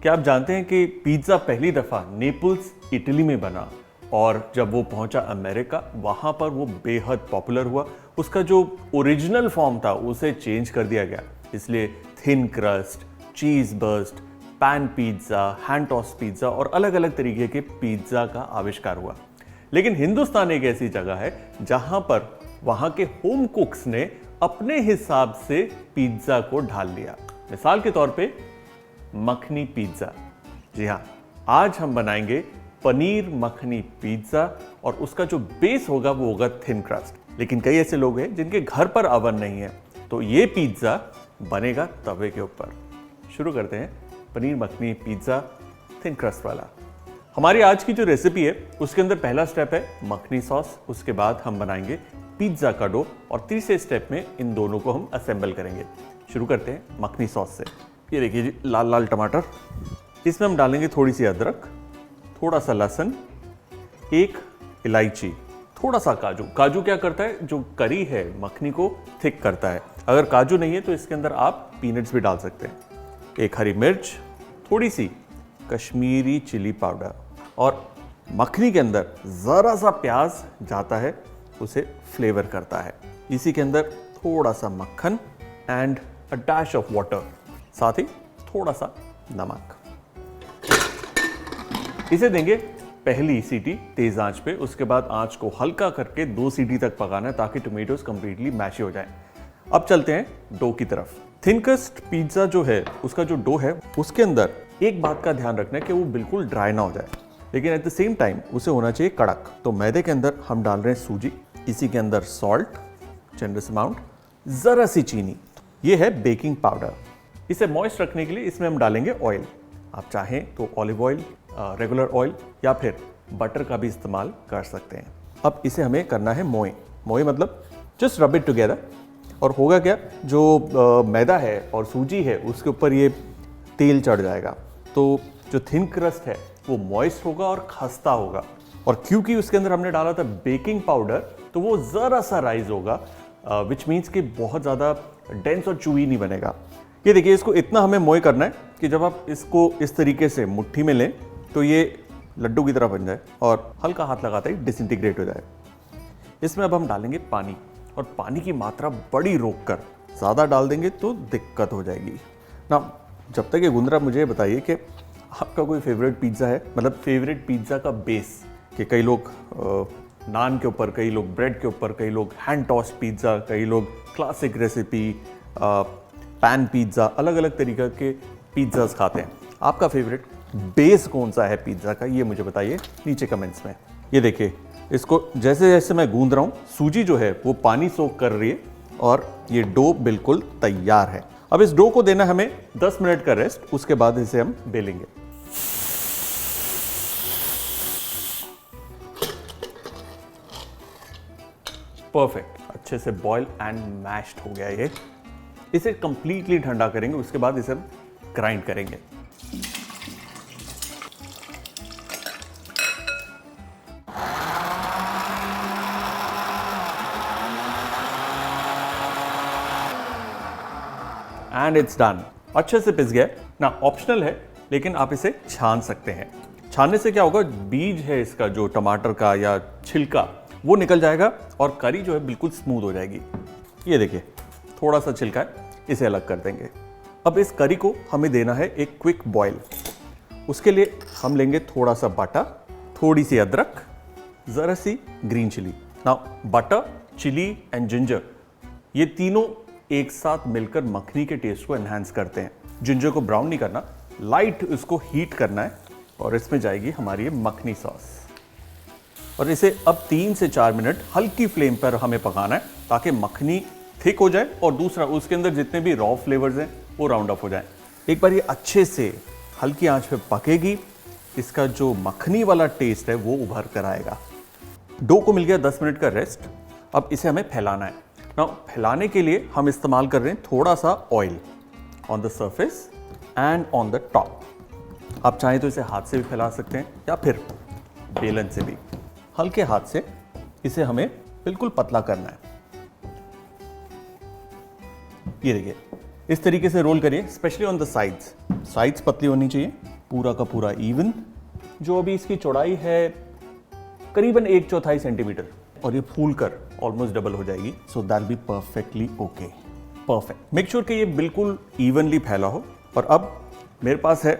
क्या आप जानते हैं कि पिज्ज़ा पहली दफ़ा नेपल्स इटली में बना और जब वो पहुंचा अमेरिका वहाँ पर वो बेहद पॉपुलर हुआ। उसका जो ओरिजिनल फॉर्म था उसे चेंज कर दिया गया, इसलिए thin crust, cheese burst, pan pizza, hand toss pizza और अलग अलग तरीके के पिज्ज़ा का आविष्कार हुआ। लेकिन हिंदुस्तान एक ऐसी जगह है जहाँ पर वहाँ के होम कुक्स ने अपने हिसाब से पिज्ज़ा को ढाल लिया। मिसाल के तौर पे मखनी पिज्ज़ा। जी हाँ, आज हम बनाएंगे पनीर मखनी पिज्ज़ा और उसका जो बेस होगा वो होगा थिन क्रस्ट। लेकिन कई ऐसे लोग हैं जिनके घर पर अवन नहीं है, तो ये पिज्ज़ा बनेगा तवे के ऊपर। शुरू करते हैं paneer makhani pizza thin crust वाला। हमारी आज की जो रेसिपी है उसके अंदर पहला स्टेप है मखनी सॉस, उसके बाद हम बनाएंगे पिज्ज़ा का डो और तीसरे स्टेप में इन दोनों को हम असेंबल करेंगे। शुरू करते हैं मखनी सॉस से। ये देखिए जी, लाल लाल टमाटर, इसमें हम डालेंगे थोड़ी सी अदरक, थोड़ा सा लहसुन, एक इलायची, थोड़ा सा काजू। काजू क्या करता है, जो करी है मखनी को थिक करता है। अगर काजू नहीं है तो इसके अंदर आप पीनट्स भी डाल सकते हैं। एक हरी मिर्च, थोड़ी सी कश्मीरी चिली पाउडर और मखनी के अंदर ज़रा सा प्याज जाता है, उसे फ्लेवर करता है। इसी के अंदर थोड़ा सा मक्खन and a dash of water, साथ ही थोड़ा सा नमक। इसे देंगे पहली सीटी तेज आंच पे, उसके बाद आंच को हल्का करके 2 सीटी तक पकाना है ताकि टोमेटोज कंप्लीटली मैश हो जाए। अब चलते हैं डो की तरफ। थिन क्रस्ट पिज्ज़ा जो है उसका जो डो है उसके अंदर एक बात का ध्यान रखना है कि वो बिल्कुल ड्राई ना हो जाए, लेकिन एट द सेम टाइम उसे होना चाहिए कड़क। तो मैदे के अंदर हम डाल रहे हैं सूजी, इसी के अंदर सॉल्ट, जनरस अमाउंट, ज़रा सी चीनी, ये है बेकिंग पाउडर। इसे मॉइस्ट रखने के लिए इसमें हम डालेंगे ऑयल। आप चाहें तो ऑलिव ऑयल, रेगुलर ऑयल या फिर बटर का भी इस्तेमाल कर सकते हैं। अब इसे हमें करना है मोए। मोए मतलब जस्ट रब इट टुगेदर। और होगा क्या, जो मैदा है और सूजी है उसके ऊपर ये तेल चढ़ जाएगा, तो जो थिन क्रस्ट है वो मॉइस्ट होगा और खस्ता होगा। और क्योंकि उसके अंदर हमने डाला था बेकिंग पाउडर तो वो ज़रा सा राइज होगा, विच मीन्स कि बहुत ज़्यादा डेंस और चूई नहीं बनेगा। ये देखिए, इसको इतना हमें मोए करना है कि जब आप इसको इस तरीके से मुट्ठी में लें तो ये लड्डू की तरह बन जाए और हल्का हाथ लगाते ही डिसइंटीग्रेट हो जाए। इसमें अब हम डालेंगे पानी, और पानी की मात्रा बड़ी रोक कर, ज़्यादा डाल देंगे तो दिक्कत हो जाएगी ना। जब तक ये गूंद रहा, मुझे बताइए कि आपका कोई फेवरेट पिज्ज़ा है, मतलब फेवरेट पिज्ज़ा का बेस। कि कई लोग नान के ऊपर, कई लोग ब्रेड के ऊपर, कई लोग हैंड टॉस पिज्ज़ा, कई लोग क्लासिक रेसिपी, पैन पिज्ज़ा, अलग अलग तरीके के पिज्ज़ास खाते हैं। आपका फेवरेट बेस कौन सा है पिज्ज़ा का, ये मुझे बताइए नीचे कमेंट्स में। ये देखिए, इसको जैसे जैसे मैं गूंद रहा हूँ, सूजी जो है वो पानी सोख कर रही है और ये डो बिल्कुल तैयार है। अब इस डो को देना हमें 10 मिनट का रेस्ट, उसके बाद इसे हम बेलेंगे। परफेक्ट, अच्छे से बॉयल एंड मैश्ड हो गया ये। इसे कंप्लीटली ठंडा करेंगे, उसके बाद इसे हम ग्राइंड करेंगे। And it's done. अच्छे से पिस गया ना। ऑप्शनल है, लेकिन आप इसे छान सकते हैं। छानने से क्या होगा, बीज है इसका जो टमाटर का या छिलका वो निकल जाएगा और करी जो है बिल्कुल स्मूथ हो जाएगी। ये देखिए, थोड़ा सा छिलका है, इसे अलग कर देंगे। अब इस करी को हमें देना है एक क्विक बॉयल। उसके लिए हम लेंगे थोड़ा सा बटर, थोड़ी सी अदरक, ज़रा सी green chilli. Now butter, chilli and ginger, ये तीनों एक साथ मिलकर मखनी के टेस्ट को एनहांस करते हैं। जिंजर को ब्राउन नहीं करना, लाइट इसको हीट करना है और इसमें जाएगी हमारी ये मखनी सॉस। और इसे अब 3 से 4 मिनट हल्की फ्लेम पर हमें पकाना है ताकि मखनी थिक हो जाए और दूसरा उसके अंदर जितने भी रॉ फ्लेवर्स हैं वो राउंड अप हो जाएं। एक बार ये अच्छे से हल्की आंच पे पकेगी, इसका जो मखनी वाला टेस्ट है वो उभर कर आएगा। डो को मिल गया 10 मिनट का रेस्ट। अब इसे हमें फैलाना है। नाउ फैलाने के लिए हम इस्तेमाल कर रहे हैं थोड़ा सा oil on the surface and on the top. आप चाहें तो इसे हाथ से भी फैला सकते हैं या फिर बेलन से भी। हल्के हाथ से इसे हमें बिल्कुल पतला करना है। ये देखिए, इस तरीके से रोल करिए, specially on the sides. Sides पतली होनी चाहिए पूरा का पूरा इवन। जो अभी इसकी चौड़ाई है करीबन 1/4 सेंटीमीटर, और ये फूल कर ऑलमोस्ट डबल हो जाएगी। So that be perfectly okay. Perfect. Make sure कि ये बिल्कुल इवनली फैला हो। और अब मेरे पास है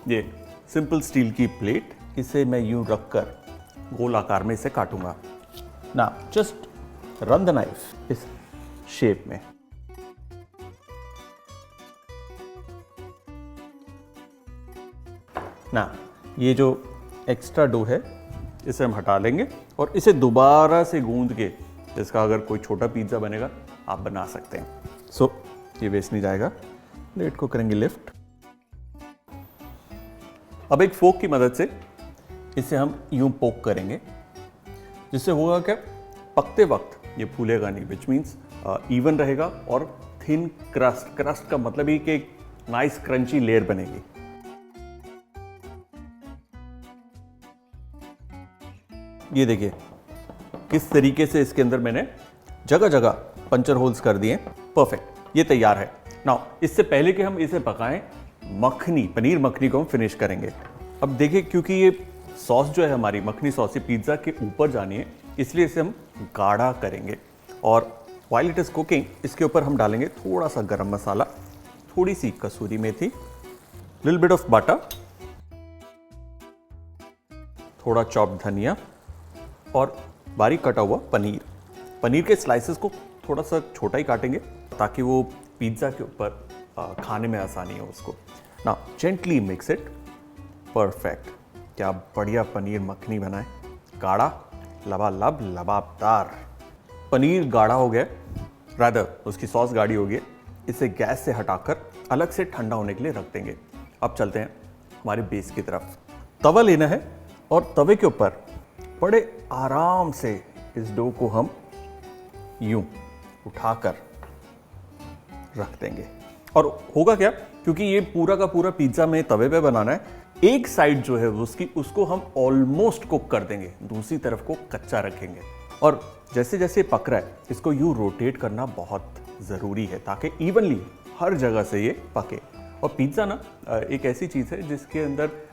ये सिंपल स्टील की प्लेट, इसे मैं यूं रखकर गोल आकार में इसे काटूंगा। ना जस्ट रन द नाइफ इस शेप में। ना ये जो एक्स्ट्रा डो है इसे हम हटा लेंगे और इसे दोबारा से गूंद के इसका अगर कोई छोटा पिज्ज़ा बनेगा आप बना सकते हैं। सो ये वेस्ट नहीं जाएगा। प्लेट को करेंगे लिफ्ट। अब एक फोक की मदद से इसे हम यूं पोक करेंगे, जिससे होगा क्या, पकते वक्त ये फूलेगा नहीं, विच मीन्स इवन रहेगा और थिन क्रस्ट। क्रस्ट का मतलब ही कि एक नाइस क्रंची लेयर बनेगी। ये देखिए किस तरीके से इसके अंदर मैंने जगह जगह पंचर होल्स कर दिए। परफेक्ट, ये तैयार है। नाउ इससे पहले कि हम इसे पकाएं, मखनी, पनीर मखनी को हम फिनिश करेंगे। अब देखिए, क्योंकि ये सॉस जो है हमारी मखनी सॉस ये पिज्ज़ा के ऊपर जानी है, इसलिए इसे हम गाढ़ा करेंगे। और व्हाइल इट इज कुकिंग, इसके ऊपर हम डालेंगे थोड़ा सा गरम मसाला, थोड़ी सी कसूरी मेथी, लिटिल बिट ऑफ बटर, थोड़ा चॉप्ड धनिया और बारीक कटा हुआ पनीर। पनीर के स्लाइसेस को थोड़ा सा छोटा ही काटेंगे ताकि वो पिज्ज़ा के ऊपर खाने में आसानी हो उसको। ना जेंटली मिक्स इट। परफेक्ट, क्या बढ़िया पनीर मखनी बना है। गाढ़ा, लबालब, लबाबदार। पनीर गाढ़ा हो गया, रादर उसकी सॉस गाढ़ी हो गई। इसे गैस से हटाकर अलग से ठंडा होने के लिए रख देंगे। अब चलते हैं हमारे बेस की तरफ। तवा लेना है और तवे के ऊपर बड़े आराम से इस डो को हम यूं उठाकर रख देंगे। और होगा क्या, क्योंकि ये पूरा का पूरा पिज्ज़ा में तवे पे बनाना है, एक साइड जो है उसको हम ऑलमोस्ट कुक कर देंगे, दूसरी तरफ को कच्चा रखेंगे। और जैसे जैसे पक रहा है इसको यूं रोटेट करना बहुत ज़रूरी है ताकि इवनली हर जगह से ये पके। और पिज्ज़ा ना एक ऐसी चीज़ है जिसके अंदर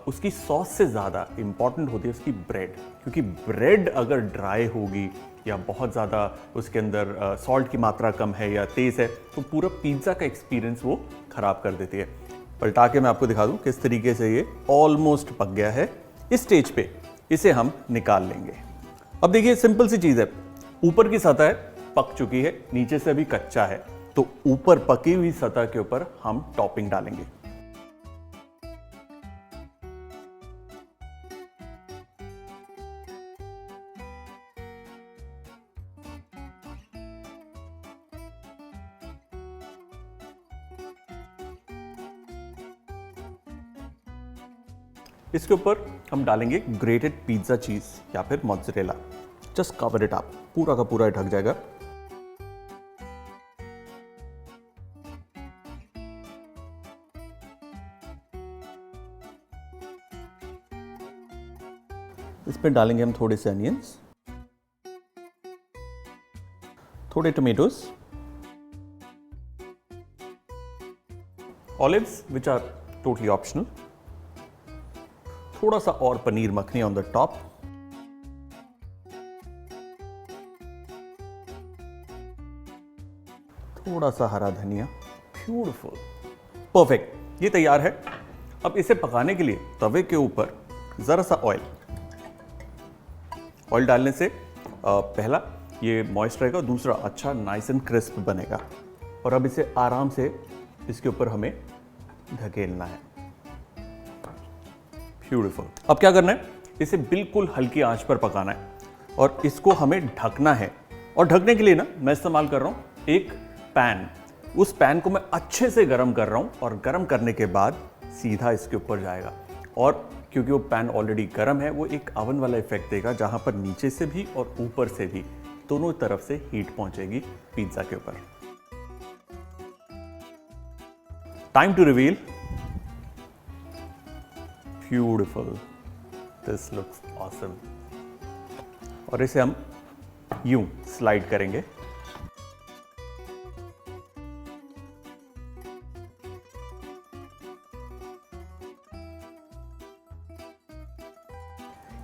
उसकी सॉस से ज़्यादा इम्पॉर्टेंट होती है उसकी ब्रेड। क्योंकि ब्रेड अगर ड्राई होगी या बहुत ज़्यादा उसके अंदर सॉल्ट की मात्रा कम है या तेज़ है, तो पूरा पिज्ज़ा का एक्सपीरियंस वो ख़राब कर देती है। पलटा के मैं आपको दिखा दूं किस तरीके से ये ऑलमोस्ट पक गया है। इस स्टेज पे इसे हम निकाल लेंगे। अब देखिए सिंपल सी चीज़ है, ऊपर की सतह पक चुकी है, नीचे से अभी कच्चा है, तो ऊपर पकी हुई सतह के ऊपर हम टॉपिंग डालेंगे। इसके ऊपर हम डालेंगे ग्रेटेड पिज्ज़ा चीज़ या फिर mozzarella. Just cover it up, पूरा का पूरा ढक जाएगा। इस पे डालेंगे हम थोड़े से अनियंस, थोड़े tomatoes, olives which are totally optional, थोड़ा सा और paneer makhani on the top, थोड़ा सा हरा धनिया। ब्यूटीफुल, परफेक्ट, ये तैयार है। अब इसे पकाने के लिए तवे के ऊपर जरा सा ऑयल डालने से पहला ये मॉइस्ट रहेगा, दूसरा अच्छा नाइस एंड क्रिस्प बनेगा। और अब इसे आराम से इसके ऊपर हमें ढकेलना है। ब्यूटीफुल। अब क्या करना है, इसे बिल्कुल हल्की आंच पर पकाना है और इसको हमें ढकना है। और ढकने के लिए ना मैं इस्तेमाल कर रहा हूं एक पैन। उस पैन को मैं अच्छे से गर्म कर रहा हूं और गर्म करने के बाद सीधा इसके ऊपर जाएगा। और क्योंकि वो पैन ऑलरेडी गर्म है, वो एक ओवन वाला इफेक्ट देगा जहां पर नीचे से भी और ऊपर से भी दोनों तरफ से हीट पहुंचेगी पिज्जा के ऊपर। Time to reveal. Beautiful, this looks awesome. और इसे हम यूं स्लाइड करेंगे।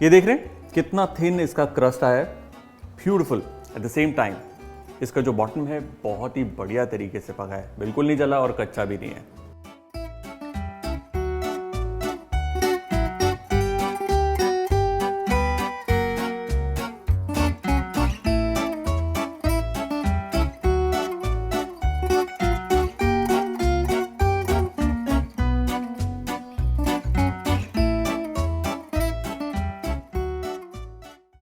ये देख रहे हैं कितना थिन इसका क्रस्ट आया है, beautiful. At the same time इसका जो बॉटम है बहुत ही बढ़िया तरीके से पका है, बिल्कुल नहीं जला और कच्चा भी नहीं है।